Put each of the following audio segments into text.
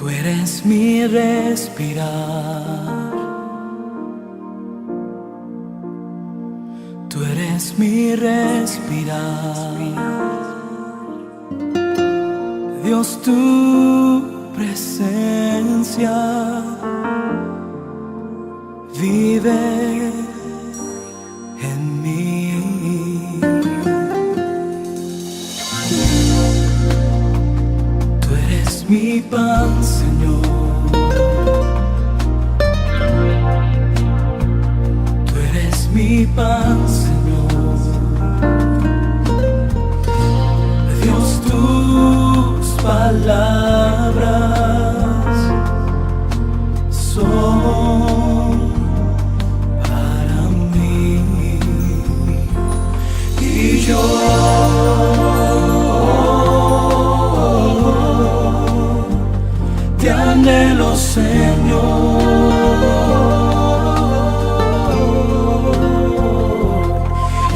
Tú eres mi respirar, tú eres mi respirar. Dios, tu presencia vive en mí. Tú eres mi pan, Señor. Tú eres mi pan, Señor. Dios, tus palabras son para mí. Y yo te anhelo, Señor,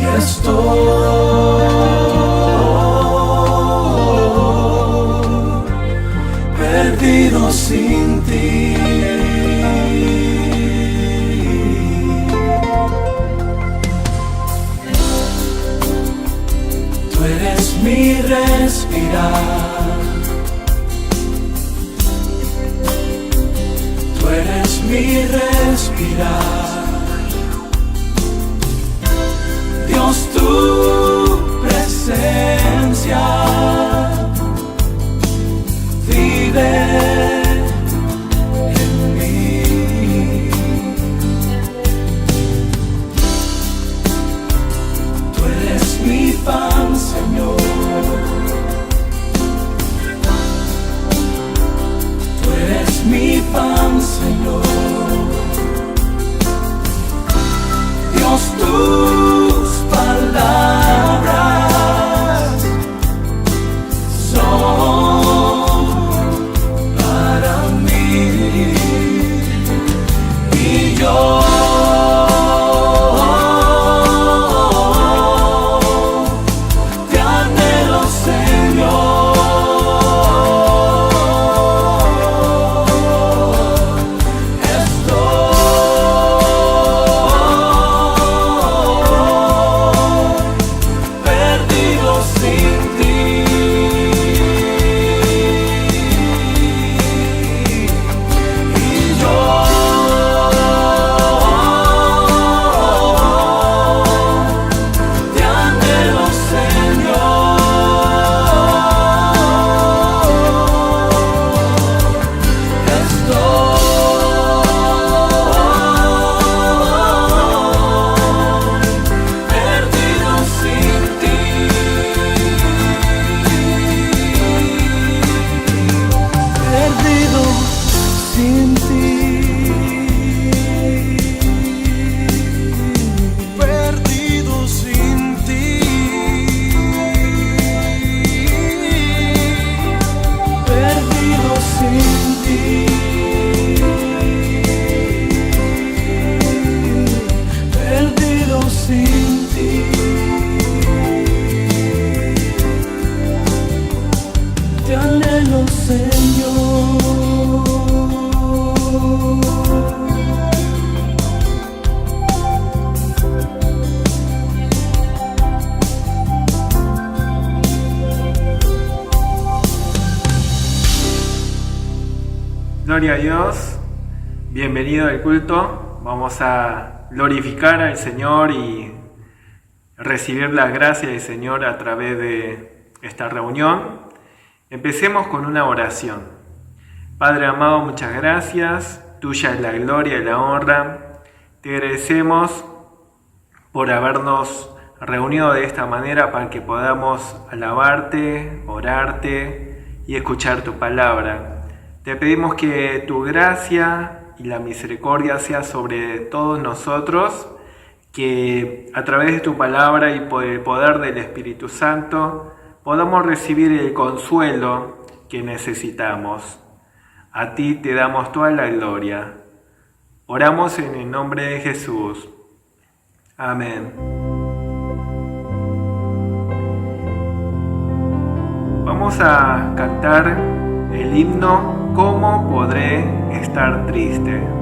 y estoy perdido sin ti. Tú eres mi respirar, tú eres mi respirar. Dios, tu presencia vive en mí. Tú eres mi pan, Señor. Tú eres mi pan, Señor. Dios, tus palabras son para mí. Y yo te anhelo, Señor. Estoy perdido sin ti. Y yo te anhelo, Señor. Estoy perdido sin ti. Perdido sin ti. Perdido sin ti. Perdido sin ti. Perdido sin ti. Te anhelo, Señor. Gloria a Dios, bienvenido al culto. Vamos a glorificar al Señor y recibir la gracia del Señor a través de esta reunión. Empecemos con una oración. Padre amado, muchas gracias. Tuya es la gloria y la honra. Te agradecemos por habernos reunido de esta manera para que podamos alabarte, orarte y escuchar tu palabra. Te pedimos que tu gracia y la misericordia sea sobre todos nosotros, que a través de tu palabra y por el poder del Espíritu Santo podamos recibir el consuelo que necesitamos. A ti te damos toda la gloria. Oramos en el nombre de Jesús. Amén. Vamos a cantar el himno ¿cómo podré estar triste?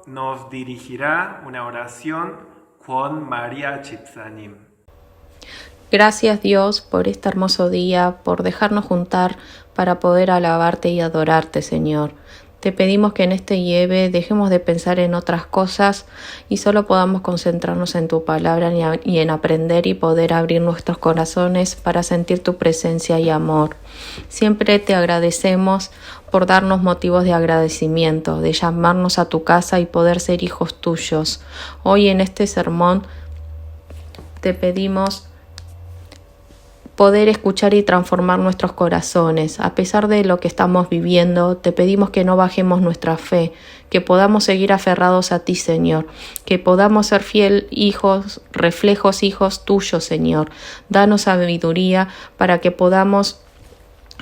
nos dirigirá una oración con María Chipsanim. Gracias Dios por este hermoso día, por dejarnos juntar para poder alabarte y adorarte, Señor. Te pedimos que en este lleve dejemos de pensar en otras cosas y solo podamos concentrarnos en tu palabra y en aprender y poder abrir nuestros corazones para sentir tu presencia y amor. Siempre te agradecemos por darnos motivos de agradecimiento, de llamarnos a tu casa y poder ser hijos tuyos. Hoy en este sermón te pedimos poder escuchar y transformar nuestros corazones. A pesar de lo que estamos viviendo, te pedimos que no bajemos nuestra fe, que podamos seguir aferrados a ti, Señor, que podamos ser fiel hijos, reflejos hijos tuyos, Señor. Danos sabiduría para que podamos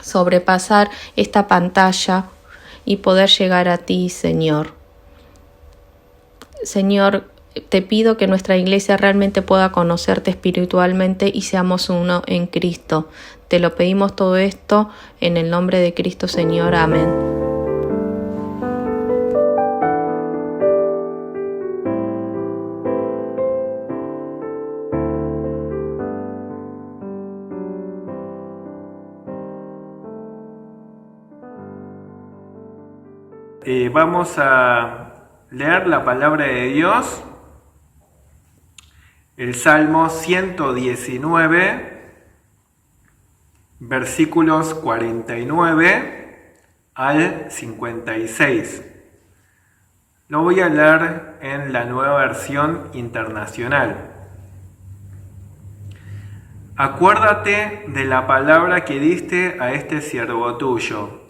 sobrepasar esta pantalla y poder llegar a ti, Señor. Señor, te pido que nuestra iglesia realmente pueda conocerte espiritualmente y seamos uno en Cristo. Te lo pedimos todo esto en el nombre de Cristo, Señor. Amén. Vamos a leer la palabra de Dios. El Salmo 119, versículos 49 al 56. Lo voy a leer en la Nueva Versión Internacional. Acuérdate de la palabra que diste a este siervo tuyo,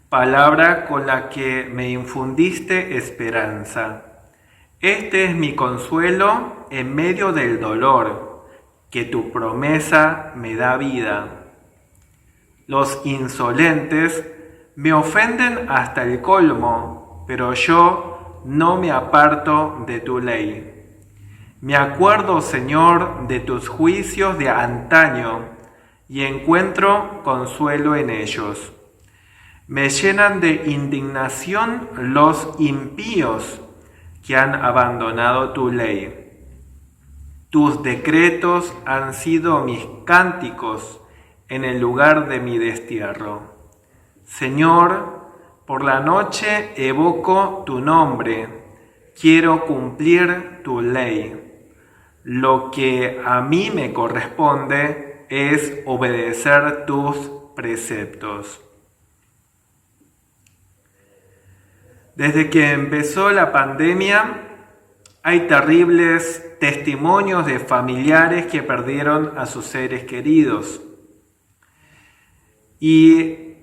palabra con la que me infundiste esperanza. Este es mi consuelo en medio del dolor, que tu promesa me da vida. Los insolentes me ofenden hasta el colmo, pero yo no me aparto de tu ley. Me acuerdo, Señor, de tus juicios de antaño y encuentro consuelo en ellos. Me llenan de indignación los impíos que han abandonado tu ley. Tus decretos han sido mis cánticos en el lugar de mi destierro. Señor, por la noche evoco tu nombre, quiero cumplir tu ley. Lo que a mí me corresponde es obedecer tus preceptos. Desde que empezó la pandemia, hay terribles testimonios de familiares que perdieron a sus seres queridos. Y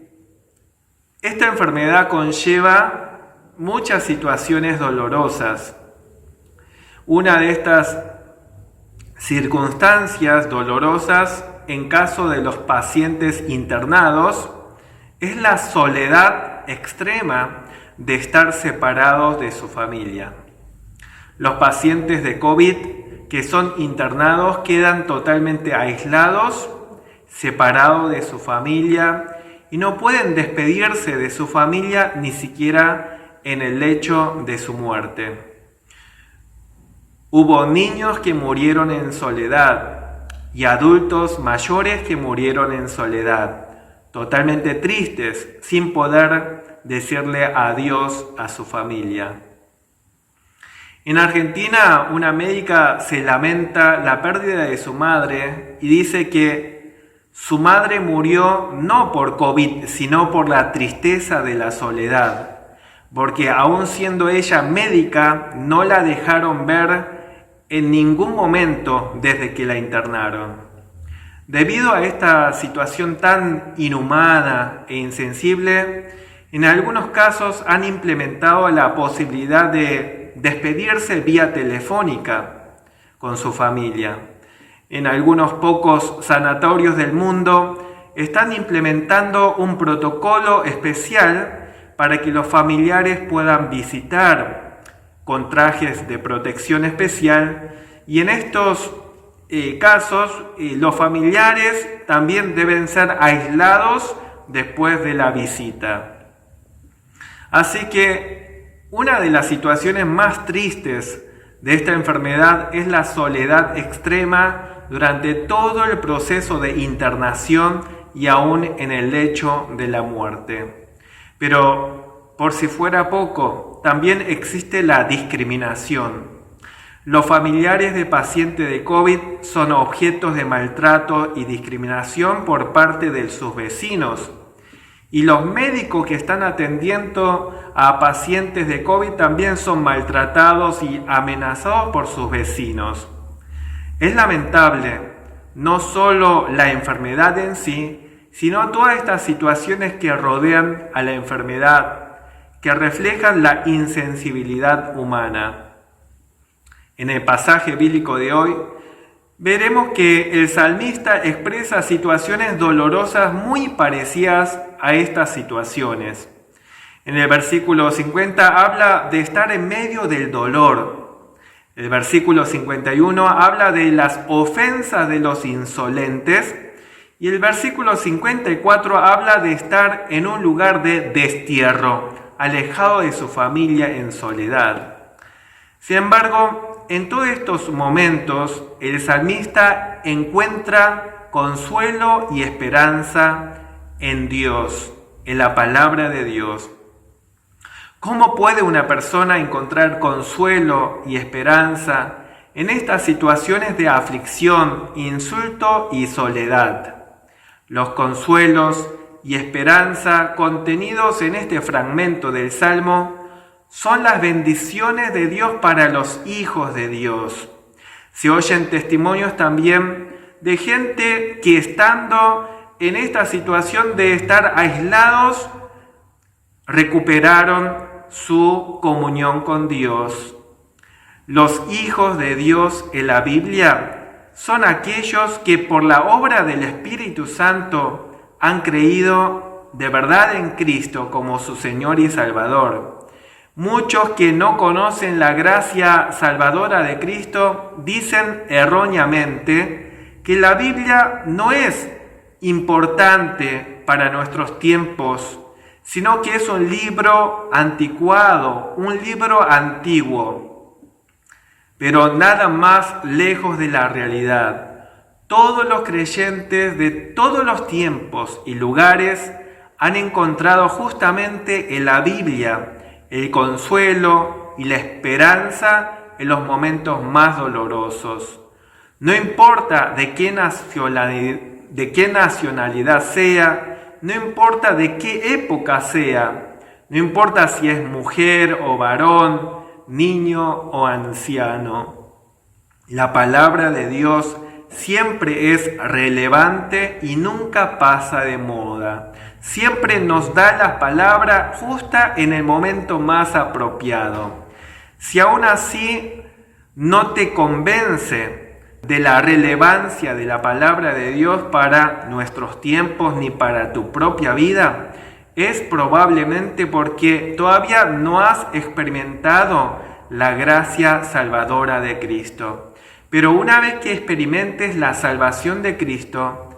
esta enfermedad conlleva muchas situaciones dolorosas. Una de estas circunstancias dolorosas en caso de los pacientes internados es la soledad extrema de estar separados de su familia. Los pacientes de COVID que son internados quedan totalmente aislados, separados de su familia y no pueden despedirse de su familia ni siquiera en el lecho de su muerte. Hubo niños que murieron en soledad y adultos mayores que murieron en soledad, totalmente tristes, sin poder decirle adiós a su familia. En Argentina, una médica se lamenta la pérdida de su madre y dice que su madre murió no por COVID, sino por la tristeza de la soledad, porque aún siendo ella médica, no la dejaron ver en ningún momento desde que la internaron. Debido a esta situación tan inhumana e insensible, en algunos casos han implementado la posibilidad de despedirse vía telefónica con su familia. En algunos pocos sanatorios del mundo están implementando un protocolo especial para que los familiares puedan visitar con trajes de protección especial y en estos casos los familiares también deben ser aislados después de la visita. Así que una de las situaciones más tristes de esta enfermedad es la soledad extrema durante todo el proceso de internación y aún en el lecho de la muerte. Pero, por si fuera poco, también existe la discriminación. Los familiares de pacientes de COVID son objetos de maltrato y discriminación por parte de sus vecinos. Y los médicos que están atendiendo a pacientes de COVID también son maltratados y amenazados por sus vecinos. Es lamentable, no solo la enfermedad en sí, sino todas estas situaciones que rodean a la enfermedad, que reflejan la insensibilidad humana. En el pasaje bíblico de hoy, veremos que el salmista expresa situaciones dolorosas muy parecidas a estas situaciones. En el versículo 50 habla de estar en medio del dolor. El versículo 51 habla de las ofensas de los insolentes. Y el versículo 54 habla de estar en un lugar de destierro, alejado de su familia en soledad. Sin embargo, en todos estos momentos, el salmista encuentra consuelo y esperanza en Dios, en la palabra de Dios. ¿Cómo puede una persona encontrar consuelo y esperanza en estas situaciones de aflicción, insulto y soledad? Los consuelos y esperanza contenidos en este fragmento del Salmo son las bendiciones de Dios para los hijos de Dios. Se oyen testimonios también de gente que estando en esta situación de estar aislados, recuperaron su comunión con Dios. Los hijos de Dios en la Biblia son aquellos que por la obra del Espíritu Santo han creído de verdad en Cristo como su Señor y Salvador. Muchos que no conocen la gracia salvadora de Cristo dicen erróneamente que la Biblia no es importante para nuestros tiempos, sino que es un libro anticuado, un libro antiguo. Pero nada más lejos de la realidad. Todos los creyentes de todos los tiempos y lugares han encontrado justamente en la Biblia el consuelo y la esperanza en los momentos más dolorosos. No importa de qué nacionalidad sea, no importa de qué época sea, no importa si es mujer o varón, niño o anciano. La palabra de Dios siempre es relevante y nunca pasa de moda. Siempre nos da la palabra justa en el momento más apropiado. Si aún así no te convence de la relevancia de la palabra de Dios para nuestros tiempos ni para tu propia vida, es probablemente porque todavía no has experimentado la gracia salvadora de Cristo. Pero una vez que experimentes la salvación de Cristo,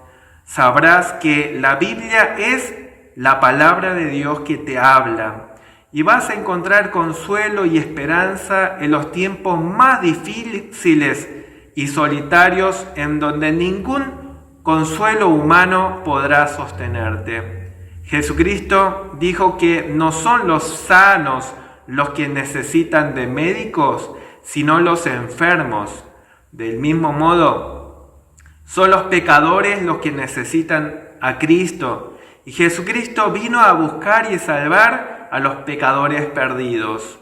sabrás que la Biblia es la palabra de Dios que te habla y vas a encontrar consuelo y esperanza en los tiempos más difíciles y solitarios en donde ningún consuelo humano podrá sostenerte. Jesucristo dijo que no son los sanos los que necesitan de médicos, sino los enfermos. Del mismo modo, son los pecadores los que necesitan a Cristo. Y Jesucristo vino a buscar y salvar a los pecadores perdidos.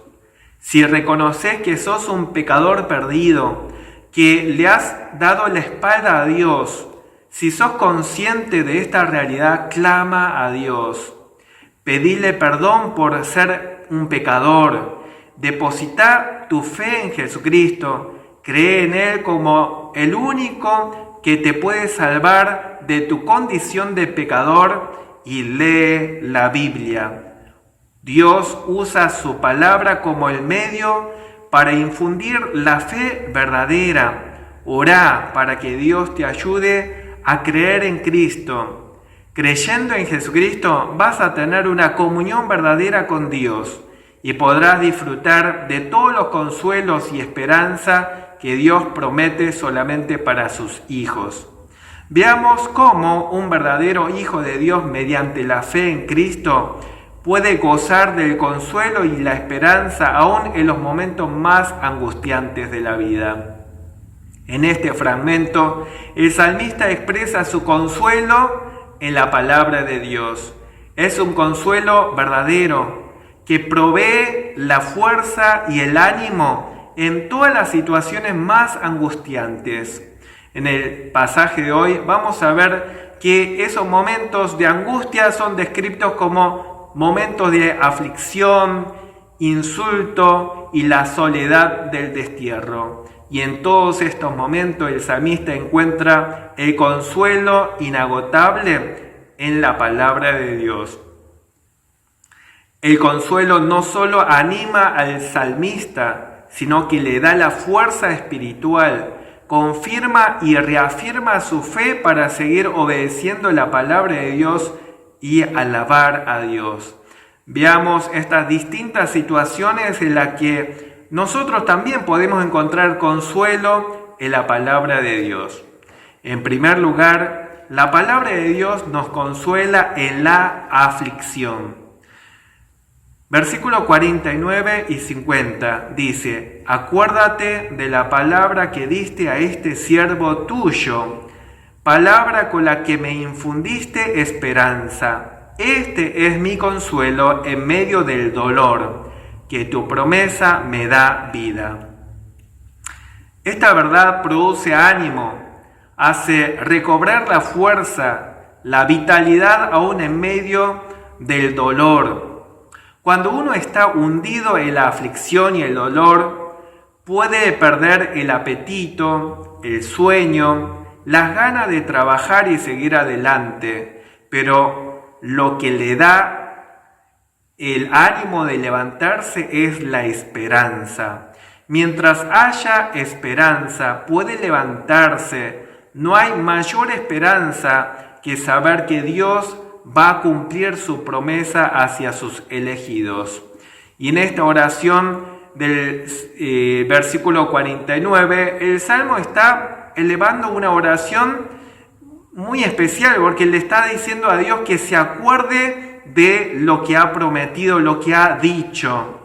Si reconoces que sos un pecador perdido, que le has dado la espalda a Dios, si sos consciente de esta realidad, clama a Dios. Pedile perdón por ser un pecador. Deposita tu fe en Jesucristo. Cree en Él como el único que te puede salvar de tu condición de pecador y lee la Biblia. Dios usa su palabra como el medio para infundir la fe verdadera. Orá para que Dios te ayude a creer en Cristo. Creyendo en Jesucristo vas a tener una comunión verdadera con Dios y podrás disfrutar de todos los consuelos y esperanza que Dios promete solamente para sus hijos. Veamos cómo un verdadero hijo de Dios, mediante la fe en Cristo, puede gozar del consuelo y la esperanza aún en los momentos más angustiantes de la vida. En este fragmento, el salmista expresa su consuelo en la palabra de Dios. Es un consuelo verdadero que provee la fuerza y el ánimo en todas las situaciones más angustiantes. En el pasaje de hoy vamos a ver que esos momentos de angustia son descritos como momentos de aflicción, insulto y la soledad del destierro. Y en todos estos momentos el salmista encuentra el consuelo inagotable en la palabra de Dios. El consuelo no solo anima al salmista, sino que le da la fuerza espiritual, confirma y reafirma su fe para seguir obedeciendo la palabra de Dios y alabar a Dios. Veamos estas distintas situaciones en las que nosotros también podemos encontrar consuelo en la palabra de Dios. En primer lugar, la palabra de Dios nos consuela en la aflicción. Versículo 49 y 50 dice: acuérdate de la palabra que diste a este siervo tuyo, palabra con la que me infundiste esperanza. Este es mi consuelo en medio del dolor, que tu promesa me da vida. Esta verdad produce ánimo, hace recobrar la fuerza, la vitalidad aún en medio del dolor. Cuando uno está hundido en la aflicción y el dolor, puede perder el apetito, el sueño, las ganas de trabajar y seguir adelante, pero lo que le da el ánimo de levantarse es la esperanza. Mientras haya esperanza, puede levantarse. No hay mayor esperanza que saber que Dios va a cumplir su promesa hacia sus elegidos. Y en esta oración del versículo 49, el Salmo está elevando una oración muy especial, porque le está diciendo a Dios que se acuerde de lo que ha prometido, lo que ha dicho.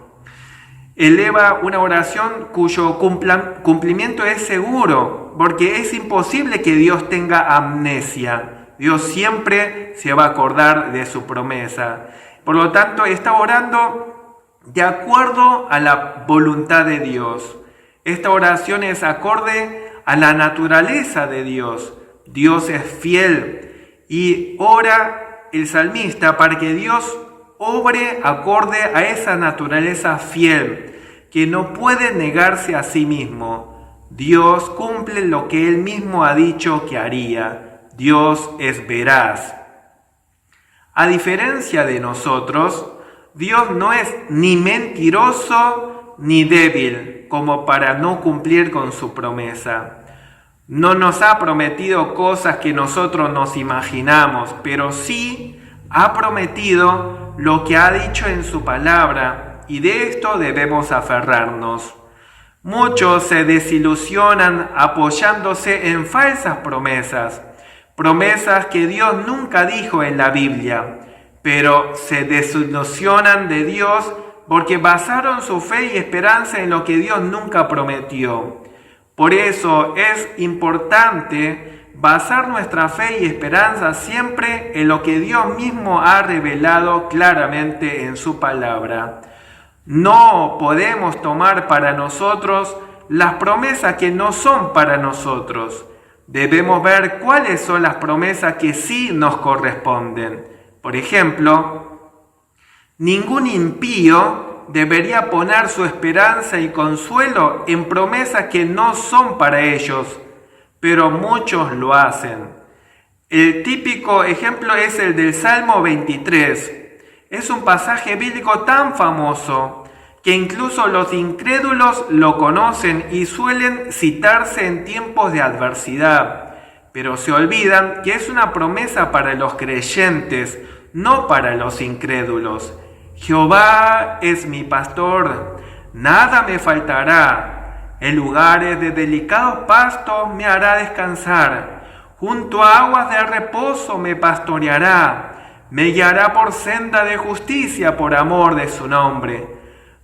Eleva una oración cuyo cumplimiento es seguro, porque es imposible que Dios tenga amnesia. Dios siempre se va a acordar de su promesa. Por lo tanto, está orando de acuerdo a la voluntad de Dios. Esta oración es acorde a la naturaleza de Dios. Dios es fiel y ora el salmista para que Dios obre acorde a esa naturaleza fiel, que no puede negarse a sí mismo. Dios cumple lo que Él mismo ha dicho que haría. Dios es veraz. A diferencia de nosotros, Dios no es ni mentiroso ni débil como para no cumplir con su promesa. No nos ha prometido cosas que nosotros nos imaginamos, pero sí ha prometido lo que ha dicho en su palabra, y de esto debemos aferrarnos. Muchos se desilusionan apoyándose en falsas promesas que Dios nunca dijo en la Biblia, pero se desilusionan de Dios porque basaron su fe y esperanza en lo que Dios nunca prometió. Por eso es importante basar nuestra fe y esperanza siempre en lo que Dios mismo ha revelado claramente en su palabra. No podemos tomar para nosotros las promesas que no son para nosotros. Debemos ver cuáles son las promesas que sí nos corresponden. Por ejemplo, ningún impío debería poner su esperanza y consuelo en promesas que no son para ellos, pero muchos lo hacen. El típico ejemplo es el del Salmo 23. Es un pasaje bíblico tan famoso que incluso los incrédulos lo conocen y suelen citarse en tiempos de adversidad, pero se olvidan que es una promesa para los creyentes, no para los incrédulos. Jehová es mi pastor, nada me faltará. En lugares de delicados pastos me hará descansar. Junto a aguas de reposo me pastoreará. Me guiará por senda de justicia por amor de su nombre.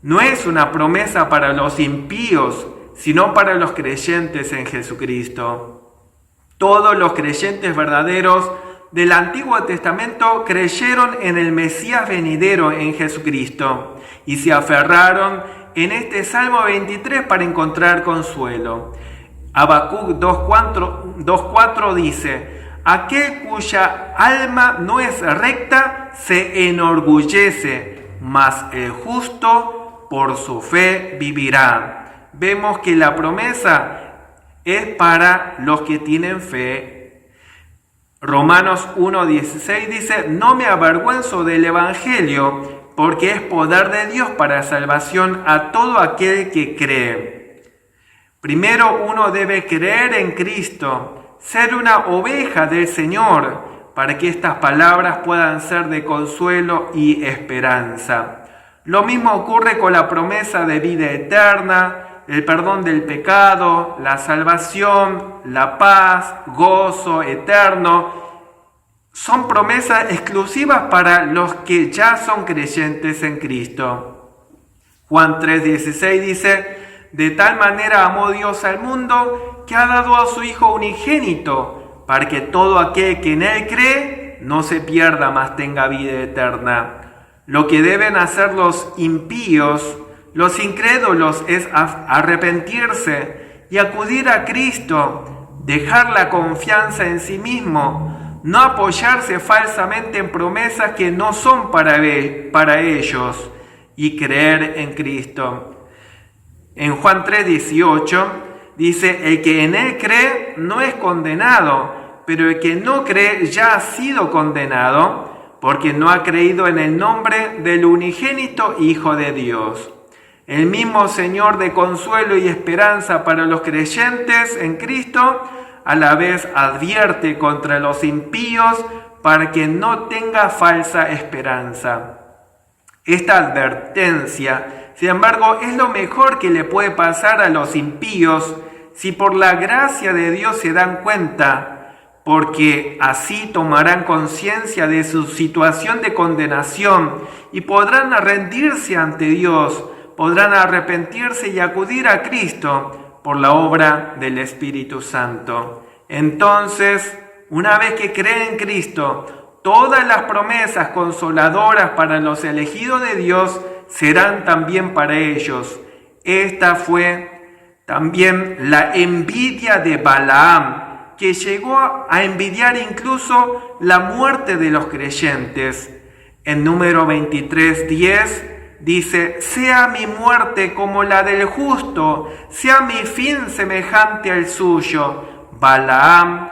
No es una promesa para los impíos, sino para los creyentes en Jesucristo. Todos los creyentes verdaderos del Antiguo Testamento creyeron en el Mesías venidero en Jesucristo y se aferraron en este Salmo 23 para encontrar consuelo. Habacuc 2:4 dice: aquel cuya alma no es recta se enorgullece, mas el justo por su fe vivirá. Vemos que la promesa es para los que tienen fe. Romanos 1:16 dice: no me avergüenzo del Evangelio, porque es poder de Dios para salvación a todo aquel que cree. Primero uno debe creer en Cristo, ser una oveja del Señor, para que estas palabras puedan ser de consuelo y esperanza. Lo mismo ocurre con la promesa de vida eterna, el perdón del pecado, la salvación, la paz, gozo eterno. Son promesas exclusivas para los que ya son creyentes en Cristo. Juan 3:16 dice: de tal manera amó Dios al mundo que ha dado a su Hijo unigénito, para que todo aquel que en Él cree no se pierda, mas tenga vida eterna. Lo que deben hacer los impíos, los incrédulos, es arrepentirse y acudir a Cristo, dejar la confianza en sí mismo, no apoyarse falsamente en promesas que no son para ellos, y creer en Cristo. En Juan 3:18 dice: el que en Él cree no es condenado, pero el que no cree ya ha sido condenado, porque no ha creído en el nombre del unigénito Hijo de Dios. El mismo Señor de consuelo y esperanza para los creyentes en Cristo, a la vez advierte contra los impíos para que no tenga falsa esperanza. Esta advertencia, sin embargo, es lo mejor que le puede pasar a los impíos si por la gracia de Dios se dan cuenta, porque así tomarán conciencia de su situación de condenación y podrán rendirse ante Dios, podrán arrepentirse y acudir a Cristo por la obra del Espíritu Santo. Entonces, una vez que creen en Cristo, todas las promesas consoladoras para los elegidos de Dios serán también para ellos. Esta fue también la envidia de Balaam, que llegó a envidiar incluso la muerte de los creyentes. En Número 23:10 dice: sea mi muerte como la del justo, sea mi fin semejante al suyo. Balaam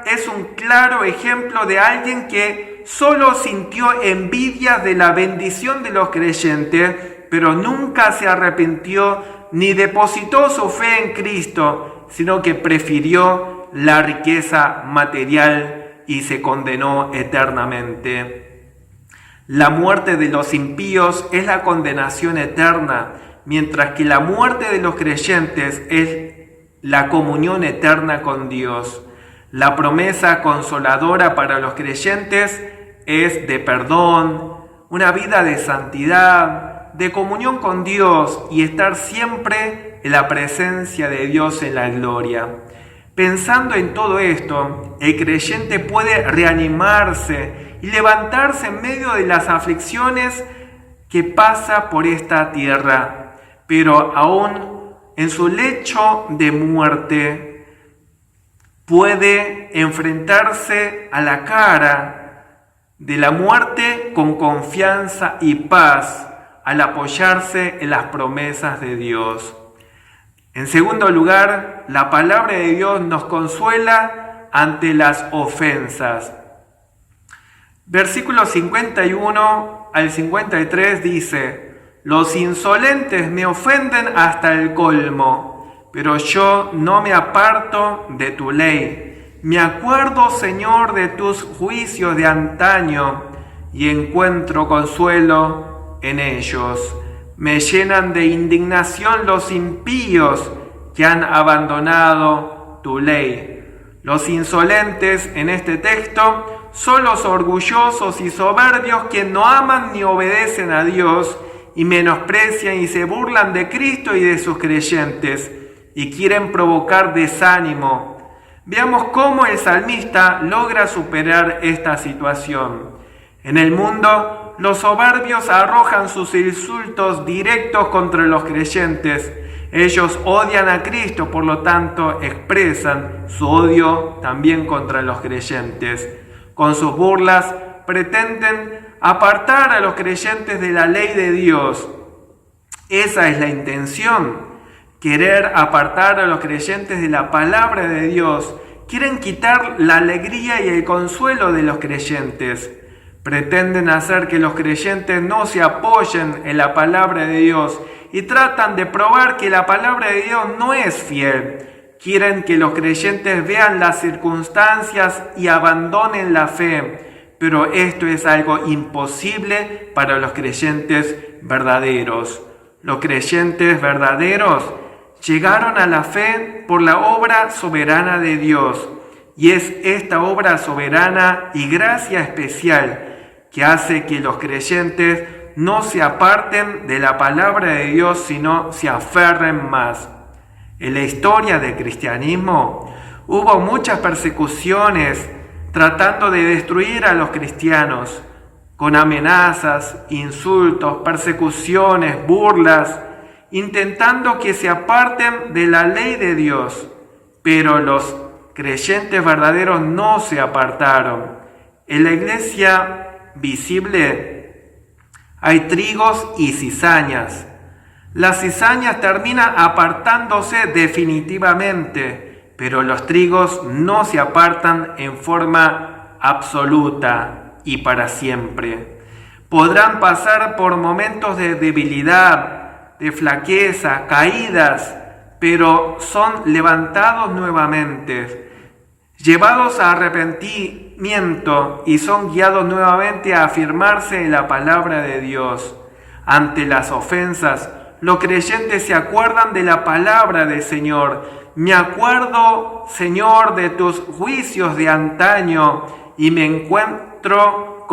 es un claro ejemplo de alguien que solo sintió envidia de la bendición de los creyentes, pero nunca se arrepintió ni depositó su fe en Cristo, sino que prefirió la riqueza material y se condenó eternamente. La muerte de los impíos es la condenación eterna, mientras que la muerte de los creyentes es la comunión eterna con Dios. La promesa consoladora para los creyentes es de perdón, una vida de santidad, de comunión con Dios y estar siempre en la presencia de Dios en la gloria. Pensando en todo esto, el creyente puede reanimarse y levantarse en medio de las aflicciones que pasa por esta tierra, pero aún en su lecho de muerte puede enfrentarse a la cara de la muerte con confianza y paz al apoyarse en las promesas de Dios. En segundo lugar, la palabra de Dios nos consuela ante las ofensas. Versículos 51 al 53 dice: los insolentes me ofenden hasta el colmo, pero yo no me aparto de tu ley. Me acuerdo, Señor, de tus juicios de antaño y encuentro consuelo en ellos. Me llenan de indignación los impíos que han abandonado tu ley. Los insolentes en este texto son los orgullosos y soberbios que no aman ni obedecen a Dios y menosprecian y se burlan de Cristo y de sus creyentes y quieren provocar desánimo. Veamos cómo el salmista logra superar esta situación. En el mundo, los soberbios arrojan sus insultos directos contra los creyentes. Ellos odian a Cristo, por lo tanto, expresan su odio también contra los creyentes. Con sus burlas, pretenden apartar a los creyentes de la ley de Dios. Esa es la intención, querer apartar a los creyentes de la palabra de Dios. Quieren quitar la alegría y el consuelo de los creyentes. Pretenden hacer que los creyentes no se apoyen en la palabra de Dios y tratan de probar que la palabra de Dios no es fiel. Quieren que los creyentes vean las circunstancias y abandonen la fe, pero esto es algo imposible para los creyentes verdaderos. Los creyentes verdaderos llegaron a la fe por la obra soberana de Dios, y es esta obra soberana y gracia especial que hace que los creyentes no se aparten de la palabra de Dios, sino se aferren más. En la historia del cristianismo hubo muchas persecuciones tratando de destruir a los cristianos, con amenazas, insultos, persecuciones, burlas, intentando que se aparten de la ley de Dios. Pero los creyentes verdaderos no se apartaron. En la iglesia visible hay trigos y cizañas. Las cizañas terminan apartándose definitivamente, pero los trigos no se apartan en forma absoluta y para siempre. Podrán pasar por momentos de debilidad, de flaqueza, caídas, pero son levantados nuevamente, llevados a arrepentimiento y son guiados nuevamente a afirmarse en la palabra de Dios. Ante las ofensas, los creyentes se acuerdan de la palabra del Señor. Me acuerdo, Señor, de tus juicios de antaño y encuentro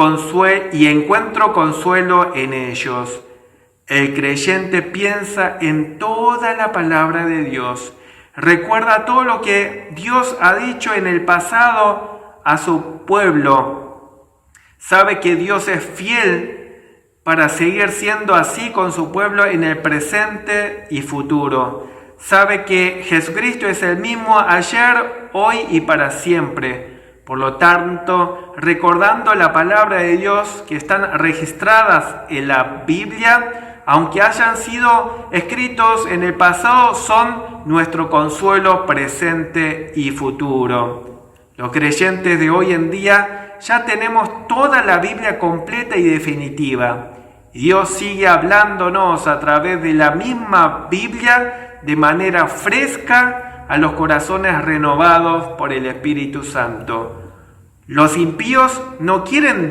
consuelo en ellos. El creyente piensa en toda la palabra de Dios. Recuerda todo lo que Dios ha dicho en el pasado a su pueblo. Sabe que Dios es fiel para seguir siendo así con su pueblo en el presente y futuro. Sabe que Jesucristo es el mismo ayer, hoy y para siempre. Por lo tanto, recordando la palabra de Dios que están registradas en la Biblia, aunque hayan sido escritos en el pasado, son nuestro consuelo presente y futuro. Los creyentes de hoy en día ya tenemos toda la Biblia completa y definitiva. Dios sigue hablándonos a través de la misma Biblia de manera fresca a los corazones renovados por el Espíritu Santo. Los impíos no quieren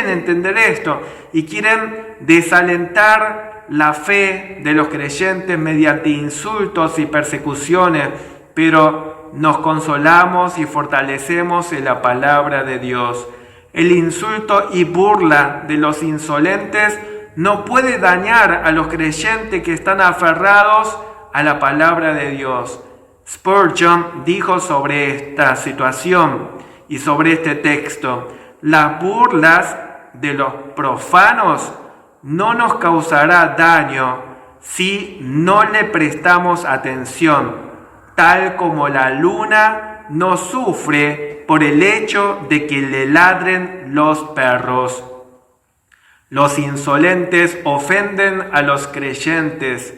entender esto y quieren desalentar la fe de los creyentes mediante insultos y persecuciones, pero nos consolamos y fortalecemos en la palabra de Dios. El insulto y burla de los insolentes no puede dañar a los creyentes que están aferrados a la palabra de Dios. Spurgeon dijo sobre esta situación y sobre este texto: las burlas de los profanos no nos causará daño si no le prestamos atención, tal como la luna no sufre por el hecho de que le ladren los perros. Los insolentes ofenden a los creyentes,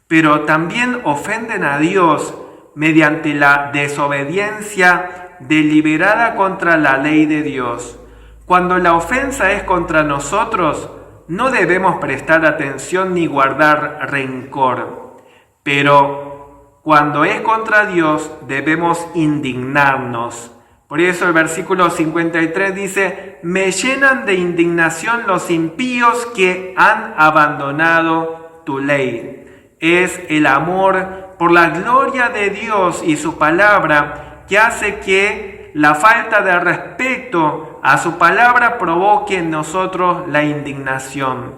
pero también ofenden a Dios mediante la desobediencia deliberada contra la ley de Dios. Cuando la ofensa es contra nosotros, no debemos prestar atención ni guardar rencor, pero cuando es contra Dios debemos indignarnos, Por eso el versículo 53 dice: me llenan de indignación los impíos que han abandonado tu ley. Es el amor por la gloria de Dios y su palabra que hace que la falta de respeto a su palabra provoque en nosotros la indignación.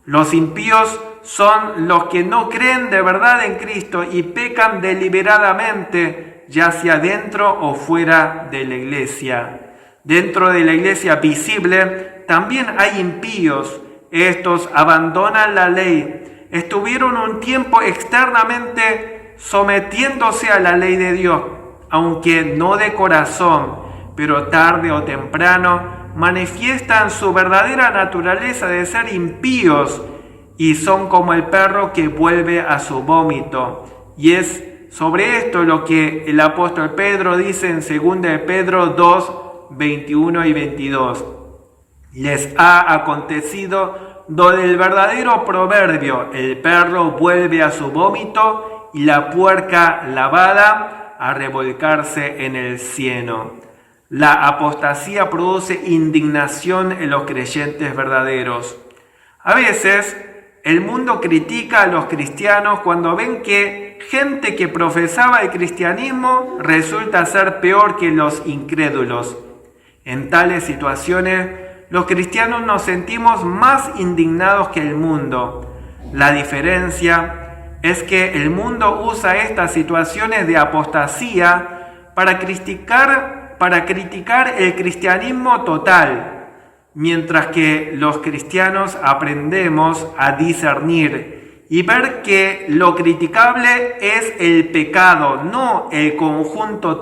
Los impíos son los que no creen de verdad en Cristo y pecan deliberadamente, ya sea dentro o fuera de la iglesia. Dentro de la iglesia visible también hay impíos. Estos abandonan la ley. Estuvieron un tiempo externamente sometiéndose a la ley de Dios, aunque no de corazón, pero tarde o temprano manifiestan su verdadera naturaleza de ser impíos y son como el perro que vuelve a su vómito. Y es sobre esto lo que el apóstol Pedro dice en 2 de Pedro 2, 21 y 22. Les ha acontecido lo del verdadero proverbio: el perro vuelve a su vómito y la puerca lavada a revolcarse en el cieno. La apostasía produce indignación en los creyentes verdaderos. A veces, el mundo critica a los cristianos cuando ven que gente que profesaba el cristianismo resulta ser peor que los incrédulos. En tales situaciones, los cristianos nos sentimos más indignados que el mundo. La diferencia es que el mundo usa estas situaciones de apostasía para criticar el cristianismo total, mientras que los cristianos aprendemos a discernir y ver que lo criticable es el pecado, no el conjunto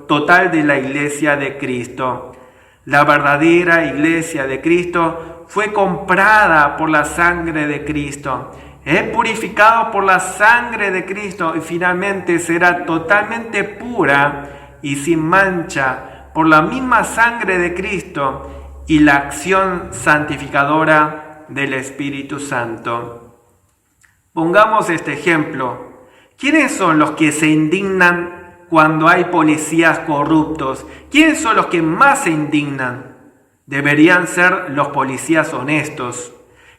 total de la iglesia de Cristo. La verdadera iglesia de Cristo fue comprada por la sangre de Cristo, es purificado por la sangre de Cristo y finalmente será totalmente pura y sin mancha por la misma sangre de Cristo y la acción santificadora del Espíritu Santo. Pongamos este ejemplo. ¿Quiénes son los que se indignan cuando hay policías corruptos? ¿Quiénes son los que más se indignan? Deberían ser los policías honestos.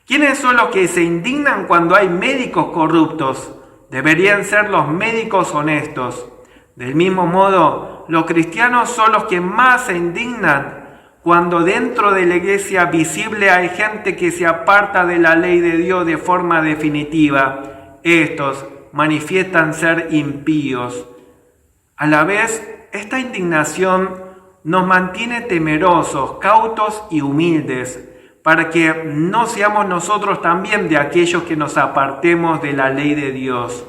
¿Quiénes son los que se indignan cuando hay médicos corruptos? Deberían ser los médicos honestos. Del mismo modo, los cristianos son los que más se indignan cuando dentro de la iglesia visible hay gente que se aparta de la ley de Dios de forma definitiva. Estos manifiestan ser impíos. A la vez, esta indignación nos mantiene temerosos, cautos y humildes, para que no seamos nosotros también de aquellos que nos apartemos de la ley de Dios.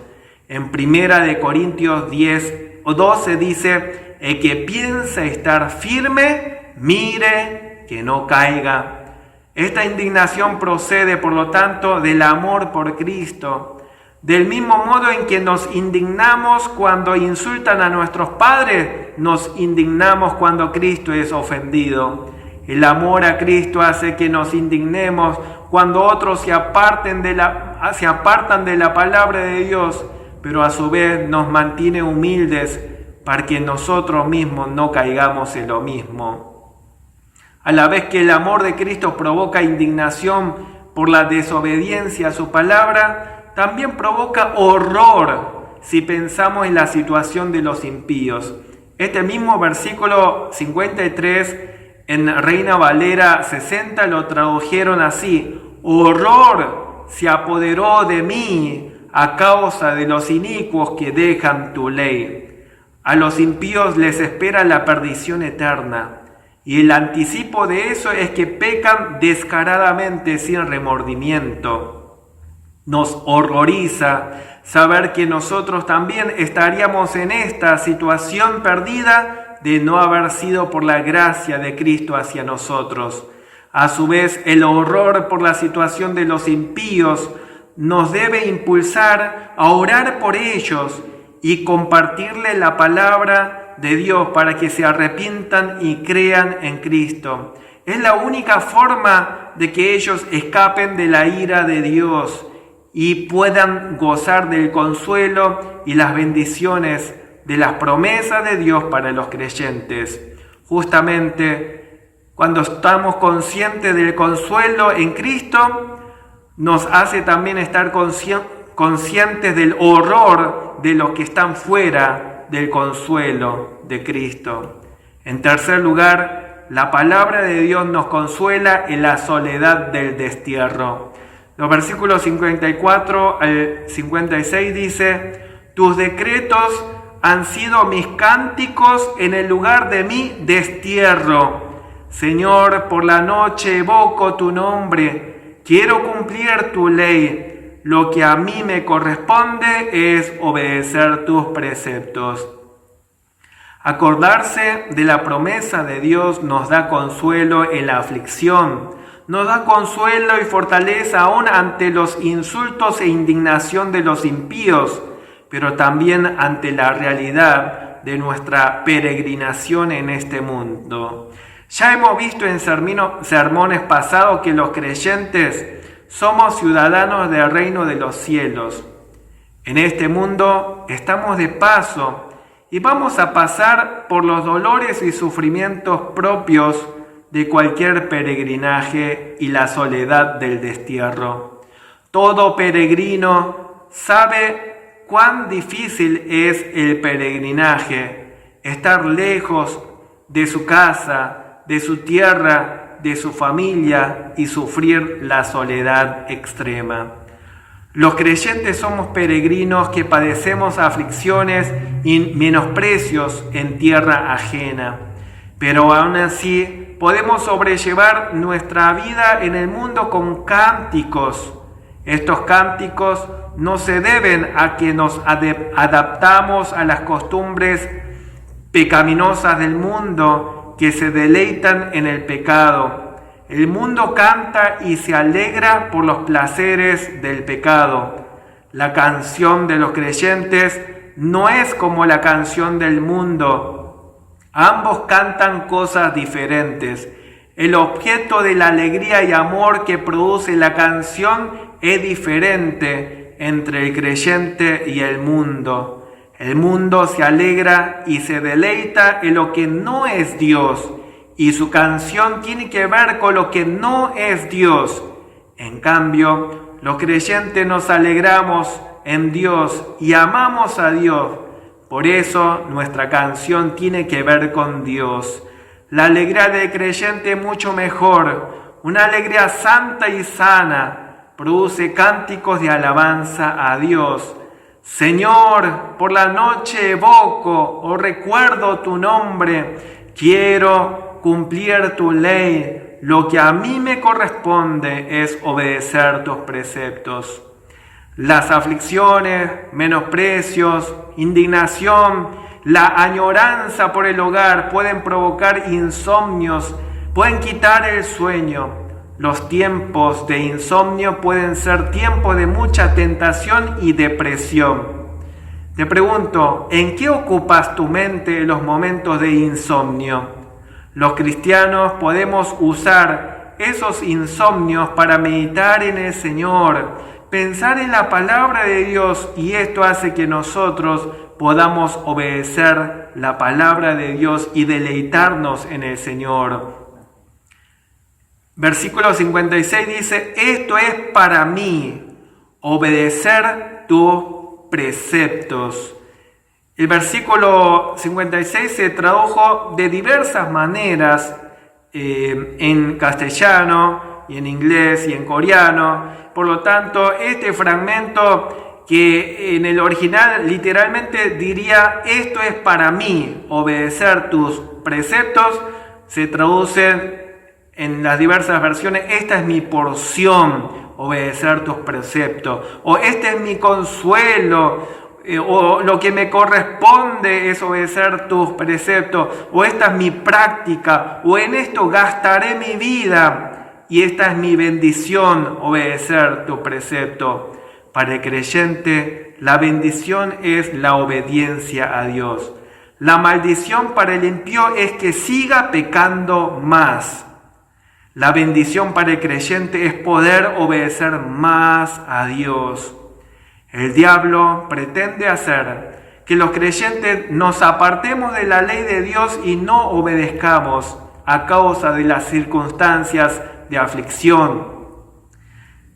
En 1 Corintios 10 o 12 dice: el que piensa estar firme, mire que no caiga. Esta indignación procede, por lo tanto, del amor por Cristo. Del mismo modo en que nos indignamos cuando insultan a nuestros padres, nos indignamos cuando Cristo es ofendido. El amor a Cristo hace que nos indignemos cuando otros se apartan de la palabra de Dios, pero a su vez nos mantiene humildes para que nosotros mismos no caigamos en lo mismo. A la vez que el amor de Cristo provoca indignación por la desobediencia a su palabra, también provoca horror si pensamos en la situación de los impíos. Este mismo versículo 53 en Reina Valera 60 lo tradujeron así: horror se apoderó de mí a causa de los inicuos que dejan tu ley. A los impíos les espera la perdición eterna, y el anticipo de eso es que pecan descaradamente sin remordimiento. Nos horroriza saber que nosotros también estaríamos en esta situación perdida de no haber sido por la gracia de Cristo hacia nosotros. A su vez, el horror por la situación de los impíos nos debe impulsar a orar por ellos y compartirle la palabra de Dios para que se arrepientan y crean en Cristo. Es la única forma de que ellos escapen de la ira de Dios y puedan gozar del consuelo y las bendiciones de las promesas de Dios para los creyentes. Justamente cuando estamos conscientes del consuelo en Cristo, nos hace también estar conscientes del horror de los que están fuera del consuelo de Cristo. En tercer lugar, la palabra de Dios nos consuela en la soledad del destierro. Los versículos 54 al 56 dice: tus decretos han sido mis cánticos en el lugar de mi destierro. Señor, por la noche evoco tu nombre, quiero cumplir tu ley. Lo que a mí me corresponde es obedecer tus preceptos. Acordarse de la promesa de Dios nos da consuelo en la aflicción, nos da consuelo y fortaleza aún ante los insultos e indignación de los impíos, pero también ante la realidad de nuestra peregrinación en este mundo. Ya hemos visto en sermones pasados que los creyentes somos ciudadanos del reino de los cielos. En este mundo estamos de paso y vamos a pasar por los dolores y sufrimientos propios de cualquier peregrinaje y la soledad del destierro. Todo peregrino sabe cuán difícil es el peregrinaje, estar lejos de su casa, de su tierra, de su familia y sufrir la soledad extrema. Los creyentes somos peregrinos que padecemos aflicciones y menosprecios en tierra ajena, pero aún así podemos sobrellevar nuestra vida en el mundo con cánticos. Estos cánticos no se deben a que nos adaptamos a las costumbres pecaminosas del mundo que se deleitan en el pecado. El mundo canta y se alegra por los placeres del pecado. La canción de los creyentes no es como la canción del mundo. Ambos cantan cosas diferentes. El objeto de la alegría y amor que produce la canción es diferente entre el creyente y el mundo. El mundo se alegra y se deleita en lo que no es Dios, y su canción tiene que ver con lo que no es Dios. En cambio, los creyentes nos alegramos en Dios y amamos a Dios. Por eso nuestra canción tiene que ver con Dios. La alegría del creyente es mucho mejor. Una alegría santa y sana produce cánticos de alabanza a Dios. Señor, por la noche evoco o recuerdo tu nombre. Quiero cumplir tu ley. Lo que a mí me corresponde es obedecer tus preceptos. Las aflicciones, menosprecios, indignación, la añoranza por el hogar pueden provocar insomnios, pueden quitar el sueño. Los tiempos de insomnio pueden ser tiempos de mucha tentación y depresión. Te pregunto, ¿en qué ocupas tu mente en los momentos de insomnio? Los cristianos podemos usar esos insomnios para meditar en el Señor, pensar en la palabra de Dios, y esto hace que nosotros podamos obedecer la palabra de Dios y deleitarnos en el Señor. Versículo 56 dice: esto es para mí, obedecer tus preceptos. El versículo 56 se tradujo de diversas maneras en castellano y en inglés y en coreano. Por lo tanto, este fragmento, que en el original literalmente diría esto es para mí, obedecer tus preceptos, se traduce en las diversas versiones: esta es mi porción, obedecer tus preceptos, o este es mi consuelo, o lo que me corresponde es obedecer tus preceptos, o esta es mi práctica, o en esto gastaré mi vida, y esta es mi bendición, obedecer tu precepto. Para el creyente, la bendición es la obediencia a Dios. La maldición para el impío es que siga pecando más. La bendición para el creyente es poder obedecer más a Dios. El diablo pretende hacer que los creyentes nos apartemos de la ley de Dios y no obedezcamos a causa de las circunstancias de aflicción.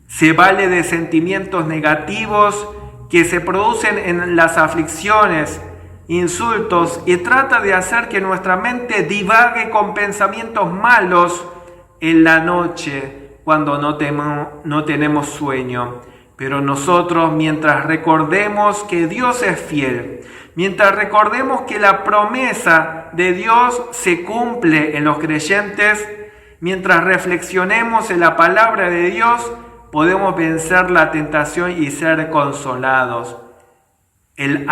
Se vale de sentimientos negativos que se producen en las aflicciones, insultos, y trata de hacer que nuestra mente divague con pensamientos malos en la noche cuando no tenemos sueño. Pero nosotros, mientras recordemos que Dios es fiel, mientras recordemos que la promesa de Dios se cumple en los creyentes, mientras reflexionemos en la palabra de Dios, podemos vencer la tentación y ser consolados. El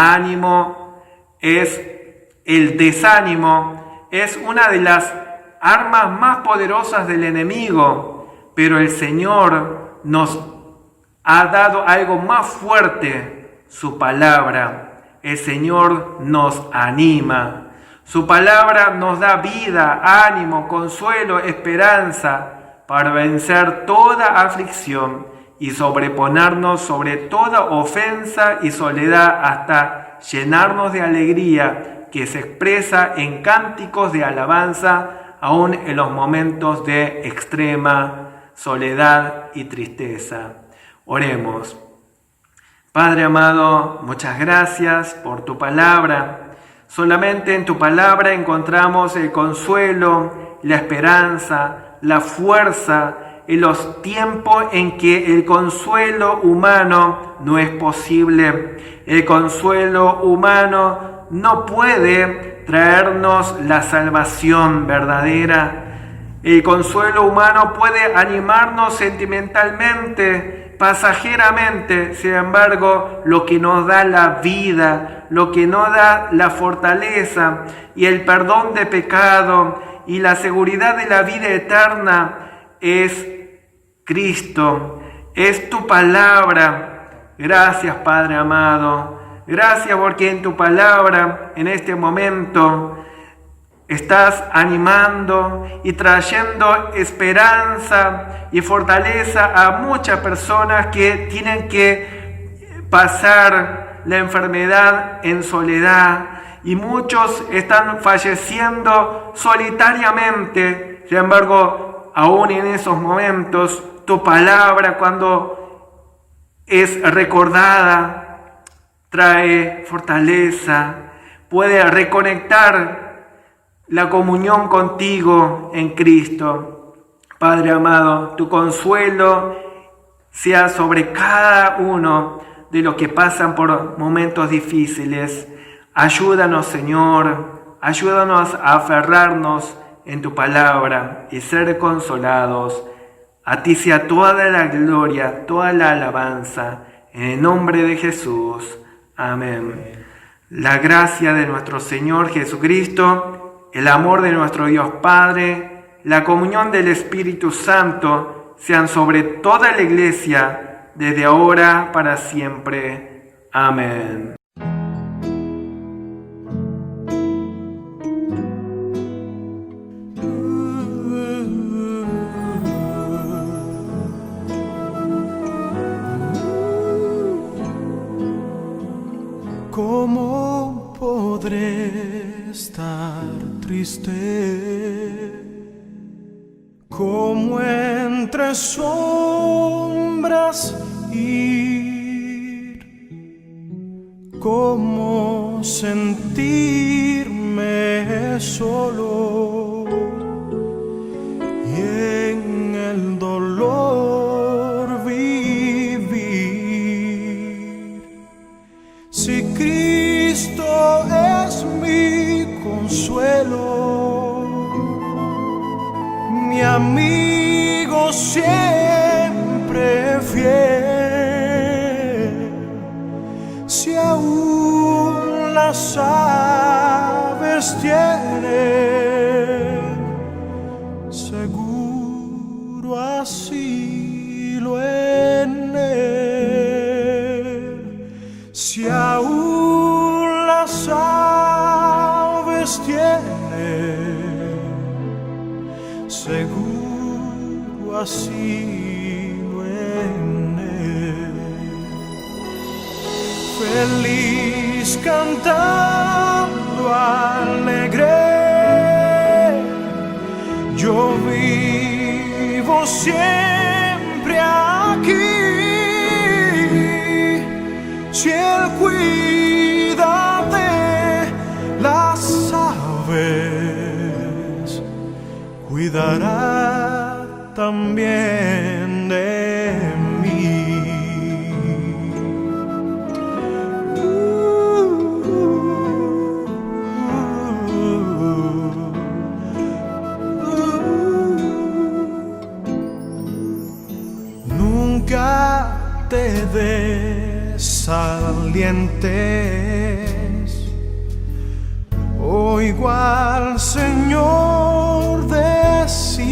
desánimo es una de las armas más poderosas del enemigo, pero el Señor nos ha dado algo más fuerte, su palabra. El Señor nos anima. Su palabra nos da vida, ánimo, consuelo, esperanza para vencer toda aflicción y sobreponernos sobre toda ofensa y soledad hasta llenarnos de alegría que se expresa en cánticos de alabanza aún en los momentos de extrema soledad y tristeza. Oremos. Padre amado, muchas gracias por tu palabra. Solamente en tu palabra encontramos el consuelo, la esperanza, la fuerza en los tiempos en que el consuelo humano no es posible. El consuelo humano no puede traernos la salvación verdadera. El consuelo humano puede animarnos sentimentalmente, pasajeramente. Sin embargo, lo que nos da la vida, lo que nos da la fortaleza y el perdón de pecado y la seguridad de la vida eterna es Cristo, es tu palabra. Gracias, Padre amado. Gracias porque en tu palabra, en este momento, estás animando y trayendo esperanza y fortaleza a muchas personas que tienen que pasar la enfermedad en soledad. Y muchos están falleciendo solitariamente. Sin embargo, aún en esos momentos, tu palabra, cuando es recordada, trae fortaleza, puede reconectar la comunión contigo en Cristo. Padre amado, tu consuelo sea sobre cada uno de los que pasan por momentos difíciles. Ayúdanos, Señor, ayúdanos a aferrarnos en tu palabra y ser consolados. A ti sea toda la gloria, toda la alabanza, en el nombre de Jesús. Amén. La gracia de nuestro Señor Jesucristo, el amor de nuestro Dios Padre, la comunión del Espíritu Santo, sean sobre toda la iglesia, desde ahora para siempre. Amén. ¿Cómo podré estar triste? Como entre sombras ir, cómo sentirme solo y en el dolor vivir. Si Cristo es mi consuelo, mi amigo siempre fiel, si aún las aves tienen seguro asilo en él, si aún las aves tienen seguro asilo en él. Feliz cantando alegre, yo vivo siempre aquí. Si Él cuida de las aves, cuidará también de mí. Nunca te desalientes, oigo al Señor decir,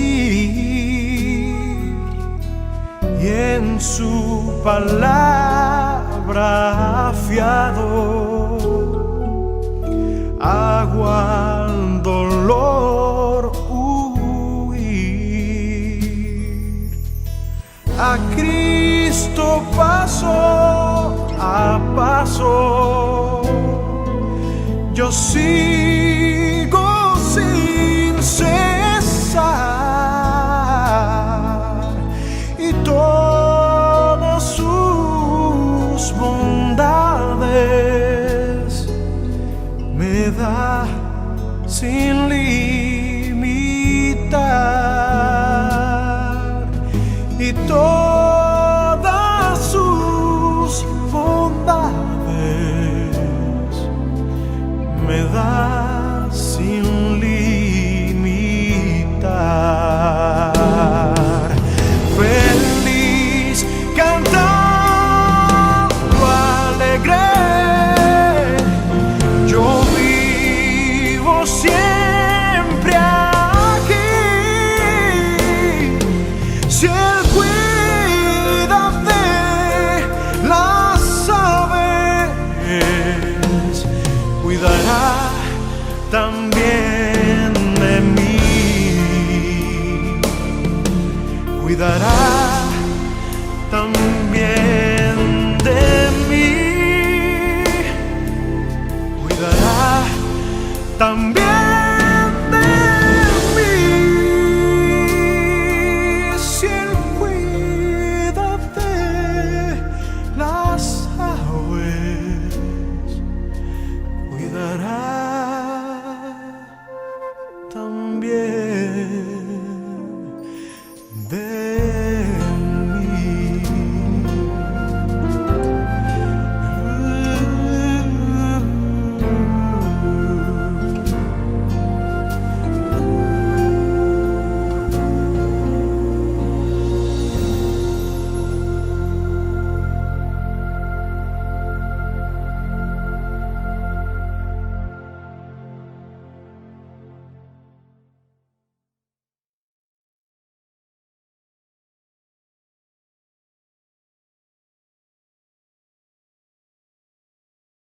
y en su palabra fiado hago al dolor huir. A Cristo paso a paso yo sigo sin cesar, y todas sus bondades me da sin limitar, y todas sus bondades me da sin limitar. Feliz cantando alegre, yo vivo siempre aquí. Si Él cuida de las aves, cuidará también de mí. Cuidará también de mí. Cuidará también de mí. Si Él cuida de las aves, cuidará también